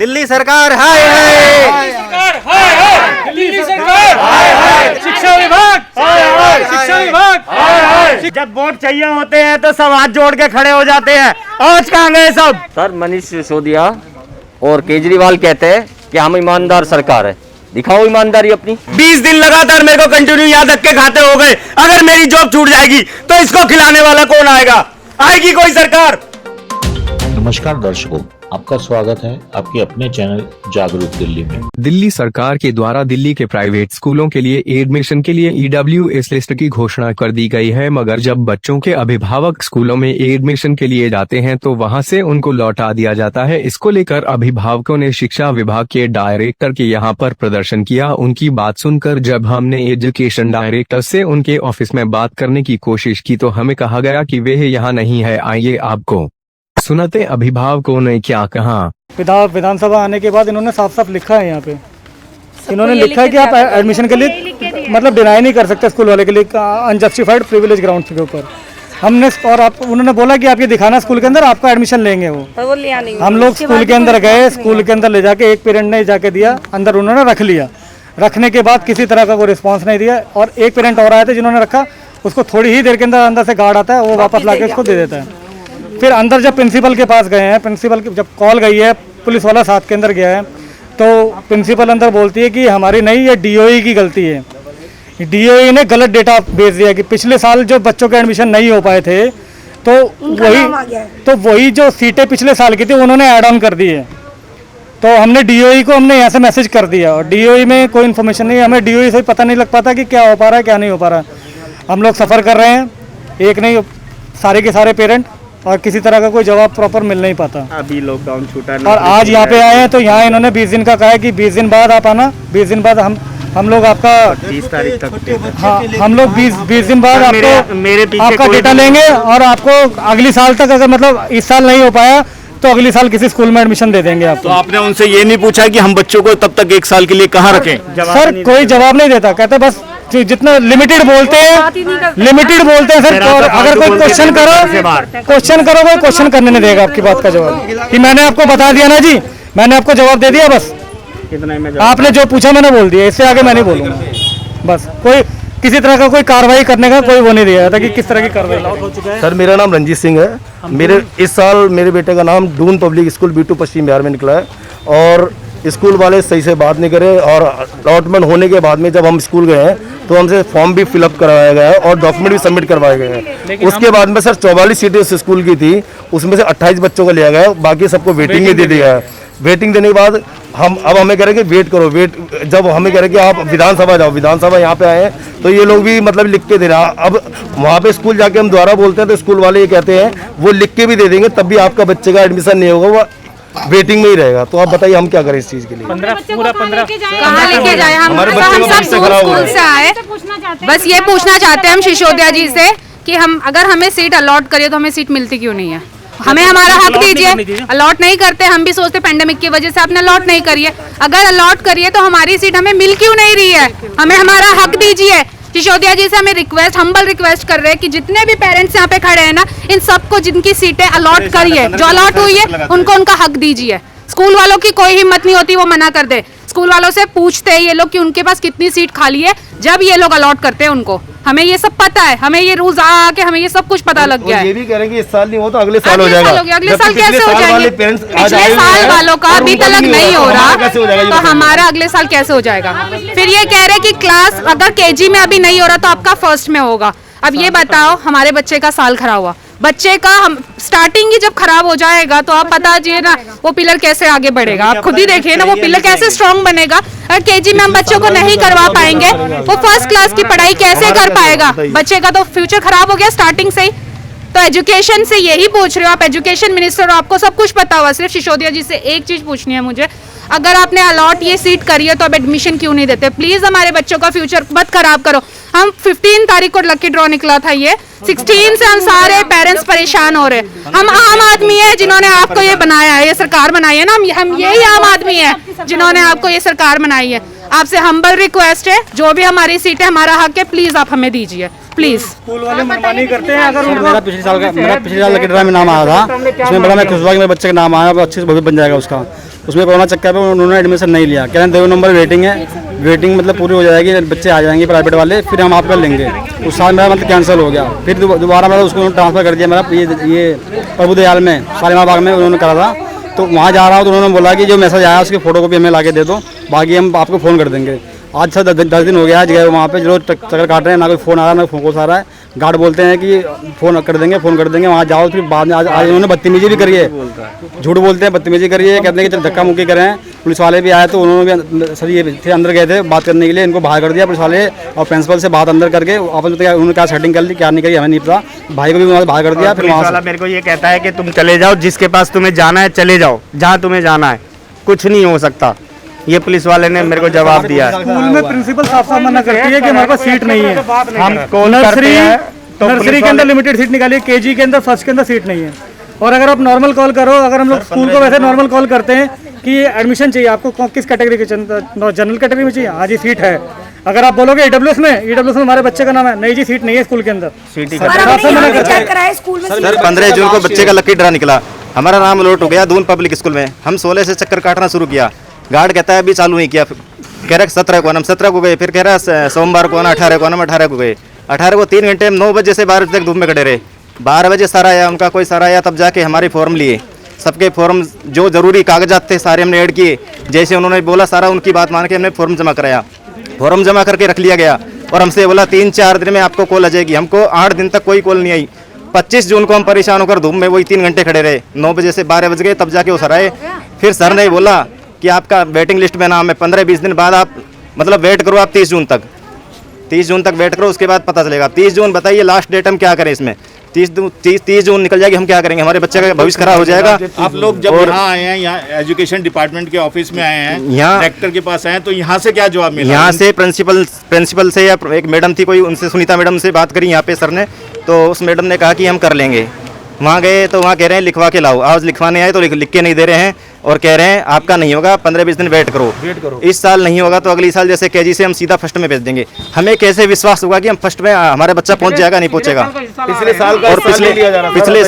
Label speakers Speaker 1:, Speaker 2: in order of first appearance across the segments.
Speaker 1: दिल्ली सरकार हाय हाय,
Speaker 2: दिल्ली सरकार हाय हाय, शिक्षा विभाग हाय हाय, शिक्षा विभाग हाय हाय।
Speaker 1: जब वोट चाहिए होते हैं तो सब हाथ जोड़ के खड़े हो जाते हैं, आज कहाँ गए सब?
Speaker 3: सर मनीष सिसोदिया और केजरीवाल कहते हैं कि हम ईमानदार सरकार है, दिखाओ ईमानदारी अपनी।
Speaker 1: 20 दिन लगातार मेरे को कंटिन्यू यहाँ धक्के खाते हो गए, अगर मेरी जॉब छूट जाएगी तो इसको खिलाने वाला कौन आएगा? आएगी कोई सरकार?
Speaker 4: नमस्कार दर्शकों, आपका स्वागत है आपके अपने चैनल जागरूक दिल्ली में।
Speaker 5: दिल्ली सरकार के द्वारा दिल्ली के प्राइवेट स्कूलों के लिए एडमिशन के लिए EWS लिस्ट की घोषणा कर दी गई है, मगर जब बच्चों के अभिभावक स्कूलों में एडमिशन के लिए जाते हैं तो वहां से उनको लौटा दिया जाता है। इसको लेकर अभिभावकों ने शिक्षा विभाग के डायरेक्टर के यहां पर प्रदर्शन किया। उनकी बात सुनकर जब हमने एजुकेशन डायरेक्टर से उनके ऑफिस में बात करने की कोशिश की तो हमें कहा गया कि वे यहाँ नहीं है। आइए आपको सुनाते अभिभावकों ने क्या कहा।
Speaker 2: विधानसभा आने के बाद इन्होंने साफ साफ लिखा है, यहाँ पे इन्होंने लिखा है कि आप एडमिशन के लिए मतलब डिनाई नहीं कर सकते स्कूल वाले के लिए अनजस्टिफाइड प्रिविलेज ग्राउंड के ऊपर। हमने और आप उन्होंने बोला कि आप ये दिखाना स्कूल के अंदर, आपका एडमिशन लेंगे वो लिया नहीं। हम लोग स्कूल के अंदर गए, स्कूल के अंदर ले जाके एक पेरेंट ने जाके दिया, अंदर उन्होंने रख लिया। रखने के बाद किसी तरह का कोई रिस्पॉन्स नहीं दिया और एक पेरेंट और आए थे जिन्होंने रखा, उसको थोड़ी ही देर के अंदर से गार्ड आता है, वो वापस ला के उसको दे देता है। फिर अंदर जब प्रिंसिपल के पास गए हैं, प्रिंसिपल की जब कॉल गई है, पुलिस वाला साथ के अंदर गया है, तो प्रिंसिपल अंदर बोलती है कि हमारी नहीं, ये DOE की गलती है। DOE ने गलत डेटा भेज दिया कि पिछले साल जो बच्चों के एडमिशन नहीं हो पाए थे तो वही जो सीटें पिछले साल की थी उन्होंने ऐड ऑन कर दी है। तो हमने DOE को हमने यहाँ से मैसेज कर दिया और DOE में कोई इन्फॉर्मेशन नहीं है, हमें DOE से पता नहीं लग पाता कि क्या हो पा रहा है क्या नहीं हो पा रहा है। हम लोग सफ़र कर रहे हैं, एक नहीं सारे के सारे पेरेंट, और किसी तरह का कोई जवाब प्रॉपर मिल नहीं पाता।
Speaker 1: अभी लॉकडाउन छूटा
Speaker 2: और आज यहाँ पे आए हैं तो यहाँ इन्होंने 20 दिन का कहा है कि 20 दिन बाद आप आना, 20 दिन बाद हम लोग आपका
Speaker 1: 30 तारीख तक,
Speaker 2: हाँ हम लोग 20 दिन बाद आपको आपका डेटा लेंगे और आपको अगली साल तक, अगर मतलब इस साल नहीं हो पाया तो अगली साल किसी स्कूल में एडमिशन दे देंगे आपको।
Speaker 1: तो आपने उनसे ये नहीं पूछा कि हम बच्चों को तब तक 1 साल के लिए कहाँ रखें?
Speaker 2: सर कोई जवाब नहीं देता, कहते बस जितना लिमिटेड बोलते हैं सर। और अगर कोई क्वेश्चन करो कोई क्वेश्चन करने नहीं देगा आपकी बात का जवाब कि मैंने आपको बता दिया ना जी, मैंने आपको जवाब दे दिया, बस आपने जो पूछा मैंने बोल दिया, इससे आगे मैं नहीं बोलूँगा। बस कोई किसी तरह का कोई कार्रवाई करने का कोई वो नहीं दिया था कि किस तरह की कार्रवाई।
Speaker 6: सर मेरा नाम रंजीत सिंह है। मेरे इस साल मेरे बेटे का नाम डून पब्लिक स्कूल B2 पश्चिम बिहार में निकला है और स्कूल वाले सही से बात नहीं करे और अलॉटमेंट होने के बाद में जब हम स्कूल गए हैं तो हमसे फॉर्म भी फिलअप करवाया गया है और डॉक्यूमेंट भी सबमिट करवाए गए हैं। उसके बाद में सर 44 सीटें उस स्कूल की थी, उसमें से 28 बच्चों को लिया गया, बाकी सबको वेटिंग में दे दिया है। वेटिंग देने के बाद अब हमें कह रहे हैं कि वेट करो, जब हमें कह रहे हैं कि आप विधानसभा जाओ, विधानसभा यहाँ पे आए हैं तो ये लोग भी मतलब लिख के दे रहा। अब वहाँ पे स्कूल जाके हम दोबारा बोलते हैं तो स्कूल वाले ये कहते हैं वो लिख के भी दे देंगे, तब भी आपका बच्चे का एडमिशन नहीं होगा, वो वेटिंग में ही रहेगा। तो आप बताइए हम क्या करें इस चीज के लिए?
Speaker 7: 15 कहाँ लेके जाए? हम सब स्कूल से आए, बस ये पूछना चाहते हैं हम सिसोदिया जी से कि हम अगर हमें सीट अलॉट करिए तो हमें सीट मिलती क्यों नहीं है? हमें हमारा हक दीजिए। अलॉट नहीं करते, हम भी सोचते पेंडेमिक की वजह से आपने अलॉट नहीं करिए, अगर अलॉट करिए तो हमारी सीट हमें मिल क्यों नहीं रही है? हमें हमारा हक दीजिए। सिसोदिया जी से हमें हम्बल रिक्वेस्ट कर रहे हैं कि जितने भी पेरेंट्स यहाँ पे खड़े हैं ना, इन सबको जिनकी सीटें अलॉट करिए, जो अलॉट हुई है उनको उनका हक दीजिए। स्कूल वालों की कोई हिम्मत नहीं होती वो मना कर दे। स्कूल वालों से पूछते हैं ये लोग कि उनके पास कितनी सीट खाली है, जब ये लोग अलॉट करते हैं उनको। हमें ये सब पता है, हमें ये रूल्स आके हमें ये सब कुछ पता लग गया है।
Speaker 6: ये भी करेंगे इस साल नहीं हो तो अगले साल हो जाएगा।
Speaker 7: अगले साल कैसे हो जाएंगे? पिछले साल वालों का अभी तक नहीं हो रहा तो हमारा अगले साल कैसे हो जाएगा? फिर ये कह रहे कि क्लास अगर KG में अभी नहीं हो रहा तो आपका फर्स्ट में होगा। अब ये बताओ, हमारे बच्चे का साल खराब हुआ, बच्चे का हम स्टार्टिंग ही जब खराब हो जाएगा तो आप बता दीजिए ना वो पिलर कैसे आगे बढ़ेगा? आप खुद ही देखिए ना वो पिलर कैसे स्ट्रॉन्ग बनेगा। अगर KG में हम बच्चों को नहीं करवा पाएंगे वो फर्स्ट क्लास की पढ़ाई कैसे कर पाएगा? बच्चे का तो फ्यूचर खराब हो गया स्टार्टिंग से ही। तो एजुकेशन से यही पूछ रहे हो, आप एजुकेशन मिनिस्टर हो, आपको सब कुछ पता हुआ। सिर्फ सिसोदिया जी से एक चीज पूछनी है मुझे, अगर आपने अलॉट ये सीट करी है तो अब एडमिशन क्यों नहीं देते? प्लीज हमारे बच्चों का फ्यूचर मत खराब करो। हम 15 तारीख को लकी ड्रॉ निकला था, ये 16 से हम सारे पेरेंट्स परेशान हो रहे। हम आम आदमी है जिन्होंने आपको ये बनाया है, ये सरकार बनाई है ना, हम यही आम आदमी है जिन्होंने आपको ये सरकार बनाई है। आपसे हम्बल रिक्वेस्ट है, जो भी हमारी सीट है हमारा हक है, प्लीज आप हमें दीजिए प्लीज।
Speaker 2: स्कूल वाले मनमानी करते हैं। अगर
Speaker 8: मेरा पिछले साल लकी ड्रॉ में नाम आया था, उसमें बड़ा मैं खुश हुआ कि मेरे बच्चे का नाम आया, अच्छे से भविष्य बन जाएगा उसका। उसमें कोरोना चक्कर में उन्होंने एडमिशन नहीं लिया। कह रहे हैं 2 नंबर वेटिंग है, वेटिंग मतलब पूरी हो जाएगी, बच्चे आ जाएंगे प्राइवेट वाले, फिर हम आपका लेंगे। उस साल मेरा मतलब कैंसिल हो गया। फिर दोबारा मैं उसको ट्रांसफ़र कर दिया मेरा ये प्रभु दयाल में, शालीमार बाग में उन्होंने करा था। तो वहाँ जा रहा हूँ तो उन्होंने बोला कि जो मैसेज आया उसकी फ़ोटो कॉपी हमें ला के दे दो, बाकी हम आपको फ़ोन कर देंगे। आज से 10 दिन हो गया, आज गए वहाँ पे जो चक्कर काट रहे हैं, ना कोई फ़ोन आ रहा है ना फोन आ रहा है। गार्ड बोलते हैं कि फ़ोन कर देंगे वहाँ जाओ, फिर बाद में आज उन्होंने बदतमीजी भी करी है, झूठ बोलते हैं, बदतमीजी करी है, कहते हैं कि धक्का मुक्की करें। पुलिस वाले भी आए तो उन्होंने भी सर ये थे अंदर गए थे बात करने के लिए, इनको बाहर कर दिया पुलिस वाले और प्रिंसिपल से बात अंदर करके आपस में उन्होंने क्या सेटिंग कर ली क्या नहीं करी हमें नहीं पता। भाई को भी वहाँ से बाहर कर दिया। फिर वहाँ
Speaker 1: वाला मेरे को ये कहता है कि तुम चले जाओ, जिसके पास तुम्हें जाना है चले जाओ, जहाँ तुम्हें जाना है, कुछ नहीं हो सकता। ये पुलिस वाले ने मेरे को जवाब दिया है।
Speaker 2: स्कूल में प्रिंसिपल साफ मना करती है कि हमारे पास सीट नहीं है।
Speaker 1: हम कॉल करते हैं तो
Speaker 2: नर्सरी के अंदर लिमिटेड सीट निकाली, केजी के अंदर, फर्स्ट के अंदर सीट नहीं है। और अगर आप नॉर्मल कॉल करो, अगर हम लोग स्कूल को वैसे नॉर्मल कॉल करते हैं कि एडमिशन चाहिए आपको किस कैटेगरी के, जनरल कैटेगरी में चाहिए, हाँ जी सीट है। अगर आप बोलोगे ईडब्ल्यूएस में हमारे बच्चे का नाम है, नहीं जी सीट नहीं है स्कूल के अंदर।
Speaker 9: सर 15 जून को बच्चे का लकी ड्रा निकला, हमारा नाम अलॉट हो गया दून पब्लिक स्कूल में। हम 16 से चक्कर काटना शुरू किया, गार्ड कहता है अभी चालू नहीं किया। कह रहा 17 को, हम 17 को गए, फिर कह रहा सोमवार को ना 18 को, हम 18 को गए। 18 को 3 घंटे हम 9 बजे से 12 बजे तक धूप में खड़े रहे। 12 बजे सर आया, उनका कोई सर आया, तब जाके हमारे फॉर्म लिए। सबके फॉर्म जो जरूरी कागजात थे सारे हमने ऐड किए, जैसे उन्होंने बोला सारा उनकी बात मान के हमने फॉर्म जमा कराया। फॉर्म जमा करके रख लिया गया और हमसे बोला 3-4 दिन में आपको कॉल आ जाएगी। हमको 8 दिन तक कोई कॉल नहीं आई। 25 जून को हम परेशान होकर धूप में वही 3 घंटे खड़े रहे, 9 बजे से 12 बज गए, तब जाके वो सर आए। फिर सर ने बोला कि आपका वेटिंग लिस्ट में नाम है, 15-20 दिन बाद आप मतलब वेट करो, आप 30 जून तक वेट करो, उसके बाद पता चलेगा। 30 जून बताइए लास्ट डेट, हम क्या करें इसमें? 30 जून निकल जाएगी, हम क्या करेंगे? हमारे बच्चे का भविष्य खराब हो जाएगा।
Speaker 10: आप लोग जब यहाँ आए हैं, यहाँ एजुकेशन डिपार्टमेंट के ऑफिस में आए हैं, यहाँ डायरेक्टर के पास आए हैं, तो यहाँ से क्या जवाब मिला?
Speaker 9: यहाँ से प्रिंसिपल से या एक मैडम थी कोई, उनसे सुनीता मैडम से बात करी यहाँ पे सर ने, तो उस मैडम ने कहा कि हम कर लेंगे। वहाँ गए तो वहाँ कह रहे हैं लिखवा के लाओ, आज लिखवाने आए तो लिख के नहीं दे रहे हैं और कह रहे हैं आपका नहीं होगा, 15-20 दिन वेट करो। इस साल नहीं होगा तो अगली साल जैसे केजी से हम सीधा फर्स्ट में भेज देंगे। हमें कैसे विश्वास होगा कि हम फर्स्ट में हमारा बच्चा पहुँच जाएगा, नहीं पहुँचेगा?
Speaker 10: पिछले साल का
Speaker 9: और पिछले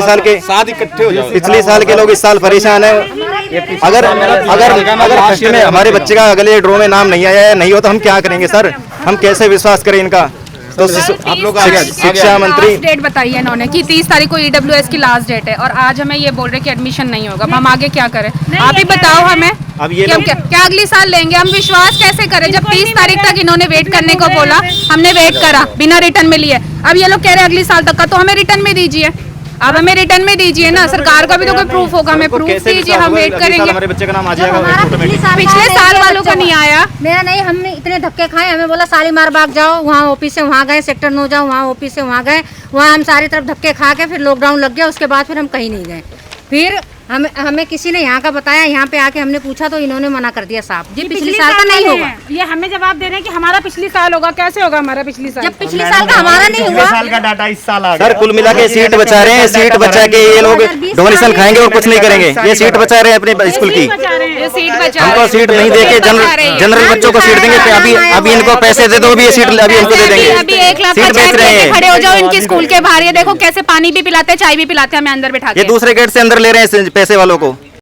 Speaker 9: साल के
Speaker 10: साथ इकट्ठे हो जाओ।
Speaker 9: पिछले साल के लोग इस साल परेशान है। अगर फर्स्ट में हमारे बच्चे का अगले ड्रॉ में नाम नहीं आया है, नहीं हो तो हम क्या करेंगे सर? हम कैसे विश्वास करें इनका? तो आप लोग शिक्षा मंत्री
Speaker 7: डेट बताई है इन्होंने कि 30 तारीख को ईडब्ल्यूएस की लास्ट डेट है और आज हमें ये बोल रहे कि एडमिशन नहीं होगा। हम आगे क्या करें? आप ही बताओ हमें।
Speaker 9: अब ये
Speaker 7: हम क्या अगले साल लेंगे? हम विश्वास कैसे करें जब 30 तारीख तक इन्होंने वेट करने को बोला, हमने वेट करा बिना रिटर्न में लिए। अब ये लोग कह रहे हैं अगले साल तक का, तो हमें रिटर्न में दीजिए। अब हमें रिटर्न में दीजिए ना, सरकार का भी तो कोई प्रूफ होगा, हमें प्रूफ दीजिए, हम वेट करेंगे।
Speaker 9: हमारे बच्चे का नाम आ जाएगा।
Speaker 7: पिछले साल वालों का नहीं आया।
Speaker 11: मेरा नहीं, हमने इतने धक्के खाए, हमें बोला शालीमार बाग जाओ, वहाँ ऑफिस से वहाँ गए, सेक्टर 9 जाओ, वहाँ ऑफिस से वहाँ गए, वहाँ हम सारी तरफ धक्के खा के फिर लॉकडाउन लग गया। उसके बाद फिर हम कहीं नहीं गए। फिर हमें किसी ने यहाँ का बताया, यहाँ पे आके हमने पूछा तो इन्होंने मना कर दिया साफ जी पिछले साल का नहीं होगा।
Speaker 7: ये हमें जवाब दे रहे हैं कि हमारा पिछले साल होगा। कैसे होगा हमारा पिछले साल?
Speaker 11: जब पिछले साल का हमारा नहीं हुआ,
Speaker 1: साल का डाटा इस साल आ गया।
Speaker 9: सर कुल मिला के सीट बचा रहे हैं, सीट बचा के ये लोग डोनेशन खाएंगे और कुछ नहीं करेंगे। ये सीट बचा रहे हैं अपने स्कूल की। हमको सीट नहीं देके जनरल बच्चों को सीट देंगे। अभी इनको पैसे दे दो, अभी ये सीट अभी इनको दे देंगे।
Speaker 7: अभी 1 लाख
Speaker 9: सीट बेच रहे हैं।
Speaker 7: खड़े हो जाओ इनके स्कूल के बाहर, ये देखो कैसे पानी भी पिलाते हैं, चाय भी पिलाते हैं, हमें अंदर बैठा के।
Speaker 9: ये दूसरे गेट से अंदर ले रहे हैं पैसे वालों को।